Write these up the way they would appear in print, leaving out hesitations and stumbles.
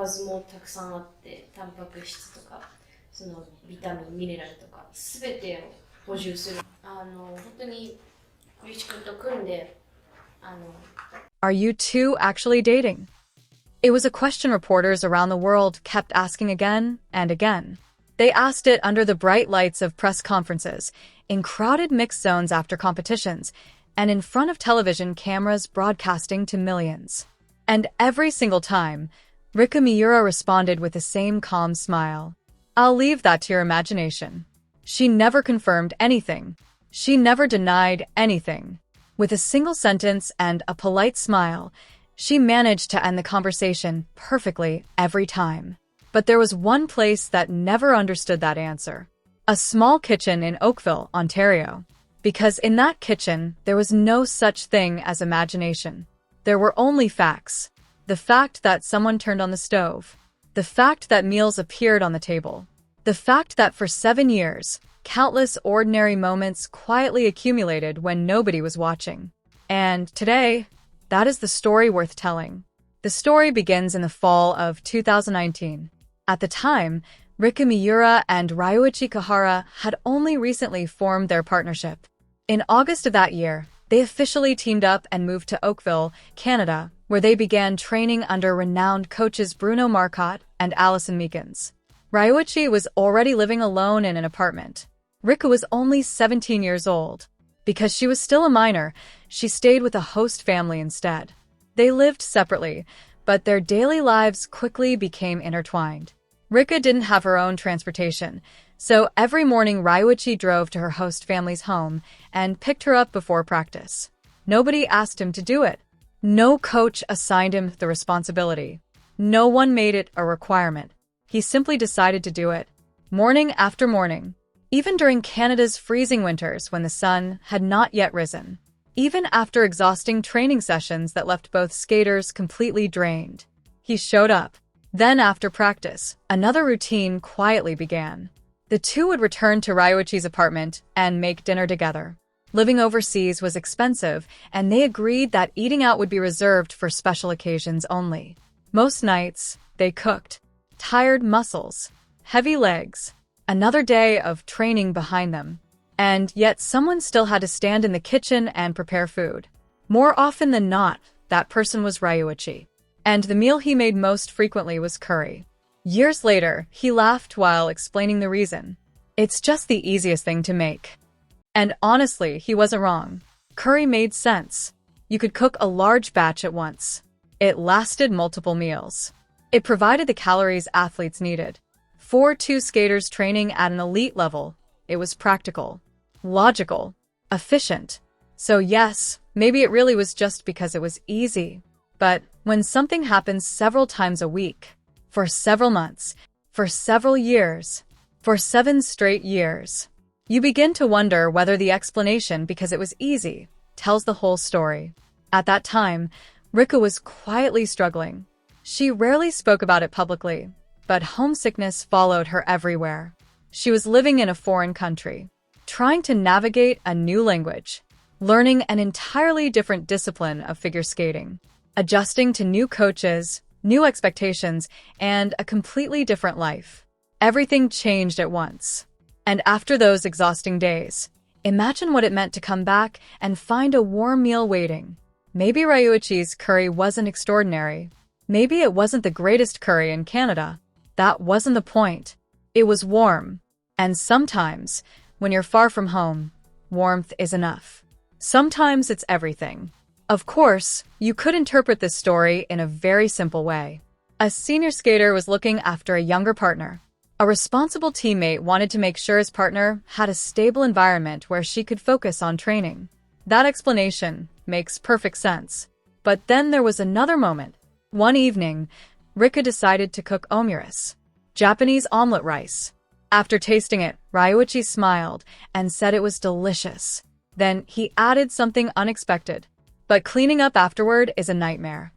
ずもたくさんあって、タンパク質とか、そのビタミン、ミネラルとか、すべてを補充する。本当に、ゆういちくんと組んで、Are you two actually dating? It was a question reporters around the world kept asking again and again. They asked it under the bright lights of press conferences, in crowded mixed zones after competitions, and in front of television cameras broadcasting to millions. And every single time, Riku Miura responded with the same calm smile. I'll leave that to your imagination. She never confirmed anything. She never denied anything. With a single sentence and a polite smile, she managed to end the conversation perfectly every time. But there was one place that never understood that answer. A small kitchen in Oakville, Ontario. Because in that kitchen, there was no such thing as imagination. There were only facts. The fact that someone turned on the stove. The fact that meals appeared on the table. The fact that for 7 years, countless ordinary moments quietly accumulated when nobody was watching. And today, that is the story worth telling. The story begins in the fall of 2019. At the time, Riku Miura and Ryuichi Kihara had only recently formed their partnership. In August of that year, they officially teamed up and moved to Oakville, Canada, where they began training under renowned coaches Bruno Marcotte and Alison Meekins. Ryuichi was already living alone in an apartment. Riku was only 17 years old. Because she was still a minor, she stayed with a host family instead. They lived separately, but their daily lives quickly became intertwined. Riku didn't have her own transportation, so every morning Ryuichi drove to her host family's home and picked her up before practice. Nobody asked him to do it. No coach assigned him the responsibility. No one made it a requirement. He simply decided to do it, morning after morning. Even during Canada's freezing winters when the sun had not yet risen. Even after exhausting training sessions that left both skaters completely drained. He showed up. Then after practice, another routine quietly began. The two would return to Ryuichi's apartment and make dinner together. Living overseas was expensive, and they agreed that eating out would be reserved for special occasions only. Most nights, they cooked. Tired muscles. Heavy legs. Another day of training behind them. And yet someone still had to stand in the kitchen and prepare food. More often than not, that person was Ryuichi. And the meal he made most frequently was curry. Years later, he laughed while explaining the reason. It's just the easiest thing to make. And honestly, he wasn't wrong. Curry made sense. You could cook a large batch at once. It lasted multiple meals. It provided the calories athletes needed. For two skaters training at an elite level, it was practical, logical, efficient. So yes, maybe it really was just because it was easy. But when something happens several times a week, for several months, for several years, for 7 straight years, you begin to wonder whether the explanation because it was easy tells the whole story. At that time, Riku was quietly struggling. She rarely spoke about it publicly, but homesickness followed her everywhere. She was living in a foreign country, trying to navigate a new language, learning an entirely different discipline of figure skating, adjusting to new coaches, new expectations, and a completely different life. Everything changed at once. And after those exhausting days, imagine what it meant to come back and find a warm meal waiting. Maybe Ryuichi's curry wasn't extraordinary. Maybe it wasn't the greatest curry in Canada. That wasn't the point. It was warm. And sometimes, when you're far from home, warmth is enough. Sometimes it's everything. Of course, you could interpret this story in a very simple way. A senior skater was looking after a younger partner. A responsible teammate wanted to make sure his partner had a stable environment where she could focus on training. That explanation makes perfect sense. But then there was another moment. One evening, Riku decided to cook omuris, Japanese omelet rice. After tasting it, Ryuichi smiled and said it was delicious. Then he added something unexpected. But cleaning up afterward is a nightmare.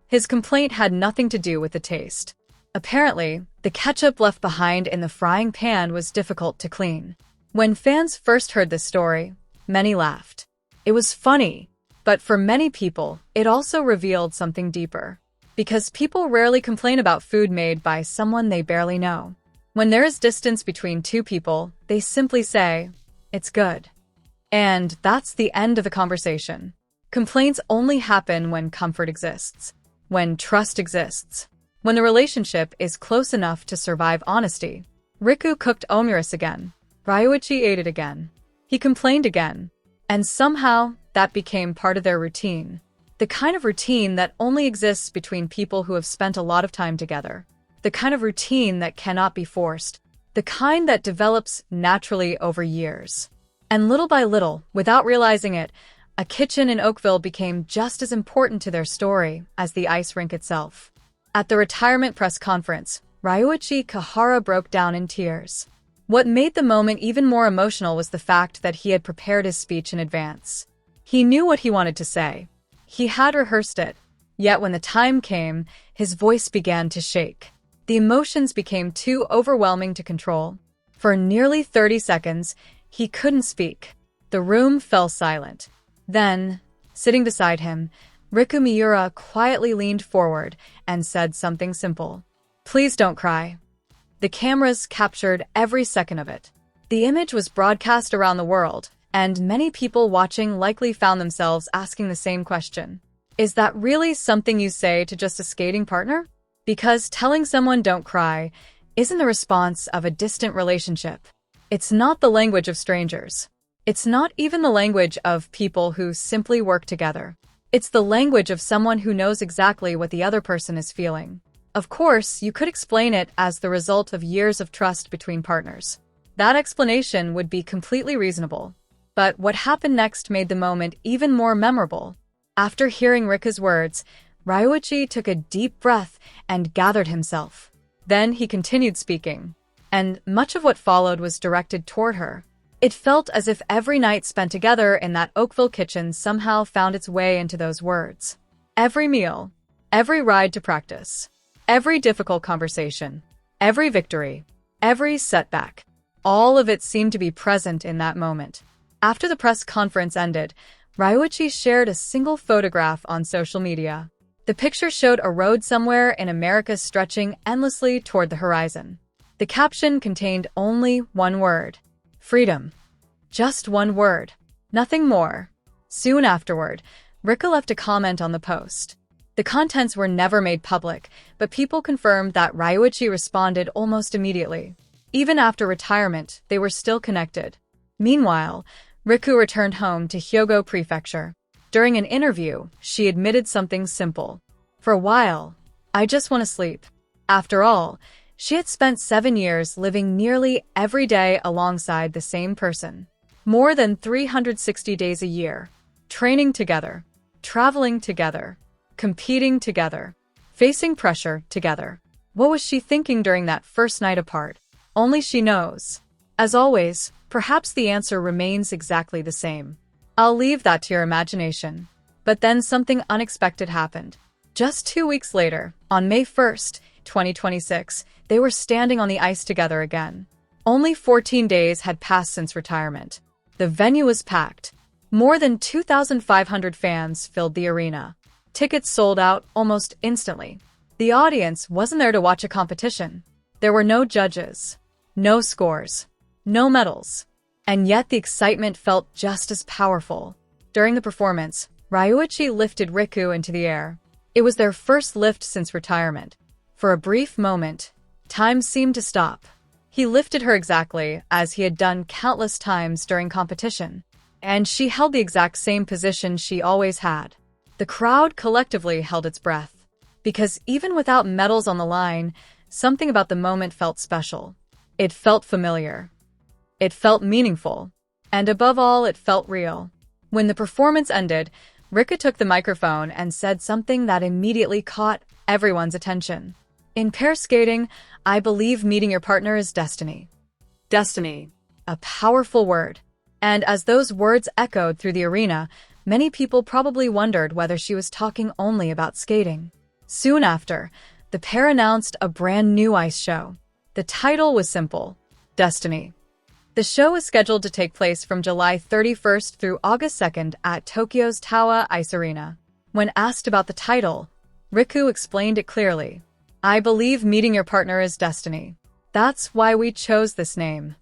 His complaint had nothing to do with the taste. Apparently, the ketchup left behind in the frying pan was difficult to clean. When fans first heard this story, many laughed. It was funny, but for many people, it also revealed something deeper. Because people rarely complain about food made by someone they barely know. When there is distance between two people, they simply say, "It's good." And that's the end of the conversation. Complaints only happen when comfort exists, when trust exists, when the relationship is close enough to survive honesty. Riku cooked omuris again. Ryuichi ate it again. He complained again. And somehow, that became part of their routine. The kind of routine that only exists between people who have spent a lot of time together. The kind of routine that cannot be forced. The kind that develops naturally over years. And little by little, without realizing it, a kitchen in Oakville became just as important to their story as the ice rink itself. At the retirement press conference, Ryuichi Kihara broke down in tears. What made the moment even more emotional was the fact that he had prepared his speech in advance. He knew what he wanted to say. He had rehearsed it. Yet when the time came, his voice began to shake. The emotions became too overwhelming to control. For nearly 30 seconds, he couldn't speak. The room fell silent. Then, sitting beside him, Riku Miura quietly leaned forward and said something simple. "Please don't cry." The cameras captured every second of it. The image was broadcast around the world, and many people watching likely found themselves asking the same question. Is that really something you say to just a skating partner? Because telling someone don't cry isn't the response of a distant relationship. It's not the language of strangers. It's not even the language of people who simply work together. It's the language of someone who knows exactly what the other person is feeling. Of course, you could explain it as the result of years of trust between partners. That explanation would be completely reasonable. But what happened next made the moment even more memorable. After hearing Riku's words, Ryuichi took a deep breath and gathered himself. Then he continued speaking, and much of what followed was directed toward her. It felt as if every night spent together in that Oakville kitchen somehow found its way into those words. Every meal, every ride to practice, every difficult conversation, every victory, every setback, all of it seemed to be present in that moment. After the press conference ended, Ryuichi shared a single photograph on social media. The picture showed a road somewhere in America stretching endlessly toward the horizon. The caption contained only one word: freedom. Just one word. Nothing more. Soon afterward, Riku left a comment on the post. The contents were never made public, but people confirmed that Ryuichi responded almost immediately. Even after retirement, they were still connected. Meanwhile, Riku returned home to Hyogo Prefecture. During an interview, she admitted something simple. For a while, I just want to sleep. After all, she had spent 7 years living nearly every day alongside the same person. More than 360 days a year. Training together. Traveling together. Competing together. Facing pressure together. What was she thinking during that first night apart? Only she knows. As always, perhaps the answer remains exactly the same. I'll leave that to your imagination. But then something unexpected happened. Just 2 weeks later, on May 1st, 2026, they were standing on the ice together again. Only 14 days had passed since retirement. The venue was packed. More than 2,500 fans filled the arena. Tickets sold out almost instantly. The audience wasn't there to watch a competition. There were no judges, no scores, no medals. And yet the excitement felt just as powerful. During the performance, Ryuichi lifted Riku into the air. It was their first lift since retirement. For a brief moment, time seemed to stop. He lifted her exactly as he had done countless times during competition. And she held the exact same position she always had. The crowd collectively held its breath. Because even without medals on the line, something about the moment felt special. It felt familiar. It felt meaningful. And above all, it felt real. When the performance ended, Riku took the microphone and said something that immediately caught everyone's attention. In pair skating, I believe meeting your partner is destiny. Destiny. A powerful word. And as those words echoed through the arena, many people probably wondered whether she was talking only about skating. Soon after, the pair announced a brand new ice show. The title was simple: Destiny. The show is scheduled to take place from July 31st through August 2nd at Tokyo's Tawa Ice Arena. When asked about the title, Riku explained it clearly. I believe meeting your partner is destiny. That's why we chose this name.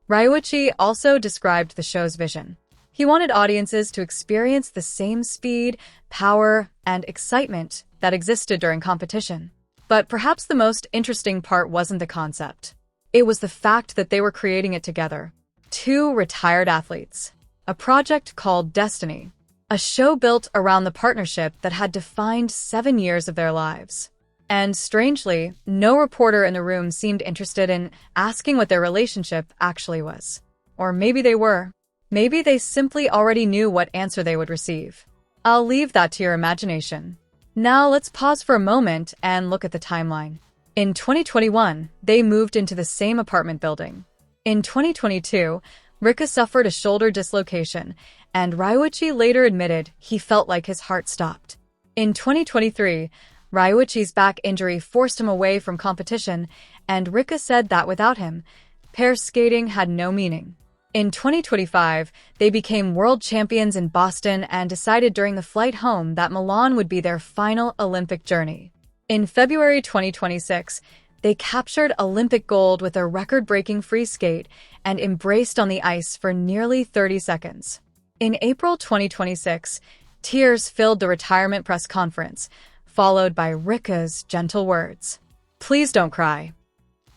Ryuichi also described the show's vision. He wanted audiences to experience the same speed, power, and excitement that existed during competition. But perhaps the most interesting part wasn't the concept. It was the fact that they were creating it together. Two retired athletes. A project called Destiny. A show built around the partnership that had defined 7 years of their lives. And strangely, no reporter in the room seemed interested in asking what their relationship actually was. Or maybe they were. Maybe they simply already knew what answer they would receive. I'll leave that to your imagination. Now let's pause for a moment and look at the timeline. In 2021, they moved into the same apartment building. In 2022, Riku suffered a shoulder dislocation, and Ryuichi later admitted he felt like his heart stopped. In 2023, Ryuichi's back injury forced him away from competition, and Riku said that without him, pair skating had no meaning. In 2025, they became world champions in Boston and decided during the flight home that Milan would be their final Olympic journey. In February 2026, they captured Olympic gold with a record-breaking free skate and embraced on the ice for nearly 30 seconds. In April 2026, tears filled the retirement press conference, followed by Riku's gentle words. Please don't cry.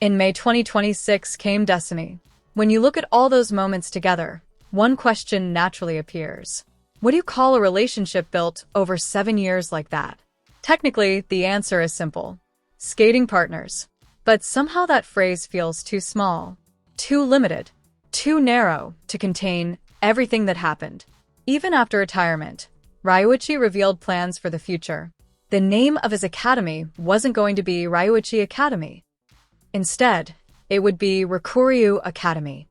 In May 2026 came Destiny. When you look at all those moments together, one question naturally appears. What do you call a relationship built over 7 years like that? Technically, the answer is simple. Skating partners. But somehow that phrase feels too small, too limited, too narrow to contain everything that happened. Even after retirement, Ryuichi revealed plans for the future. The name of his academy wasn't going to be Ryuichi Academy. Instead, it would be Riku Academy.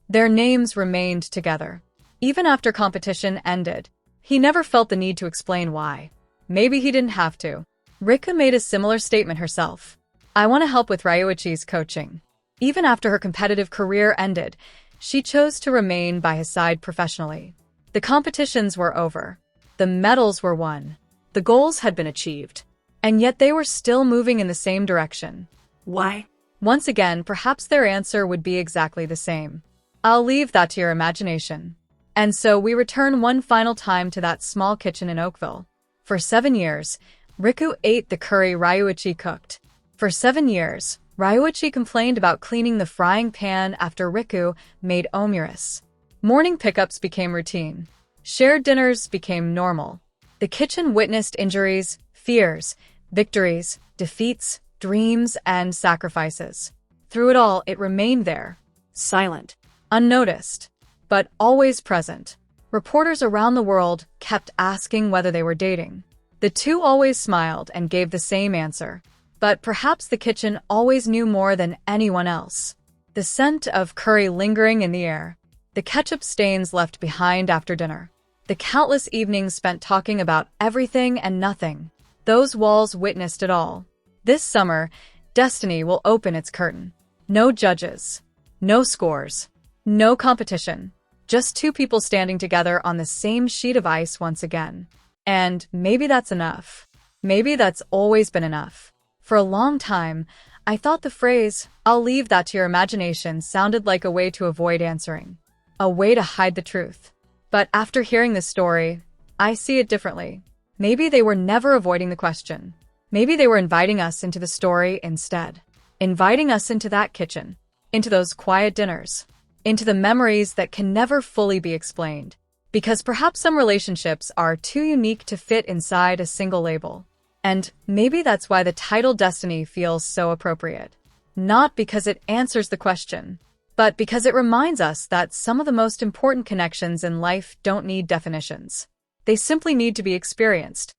Their names remained together. Even after competition ended, he never felt the need to explain why. Maybe he didn't have to. Riku made a similar statement herself. I want to help with Ryuichi's coaching. Even after her competitive career ended, she chose to remain by his side professionally. The competitions were over. The medals were won. The goals had been achieved. And yet they were still moving in the same direction. Why? Once again, perhaps their answer would be exactly the same. I'll leave that to your imagination. And so we return one final time to that small kitchen in Oakville. For 7 years, Riku ate the curry Ryuichi cooked. For 7 years, Ryuichi complained about cleaning the frying pan after Riku made omuris. Morning pickups became routine. Shared dinners became normal. The kitchen witnessed injuries, fears, victories, defeats, dreams, and sacrifices. Through it all, it remained there, silent, unnoticed, but always present. Reporters around the world kept asking whether they were dating. The two always smiled and gave the same answer. But perhaps the kitchen always knew more than anyone else. The scent of curry lingering in the air. The ketchup stains left behind after dinner. The countless evenings spent talking about everything and nothing. Those walls witnessed it all. This summer, Destiny will open its curtain. No judges. No scores. No competition. Just two people standing together on the same sheet of ice once again. And maybe that's enough. Maybe that's always been enough. For a long time, I thought the phrase, "I'll leave that to your imagination," sounded like a way to avoid answering. A way to hide the truth. But after hearing this story, I see it differently. Maybe they were never avoiding the question. Maybe they were inviting us into the story instead. Inviting us into that kitchen. Into those quiet dinners. Into the memories that can never fully be explained. Because perhaps some relationships are too unique to fit inside a single label. And maybe that's why the title Destiny feels so appropriate. Not because it answers the question, but because it reminds us that some of the most important connections in life don't need definitions. They simply need to be experienced.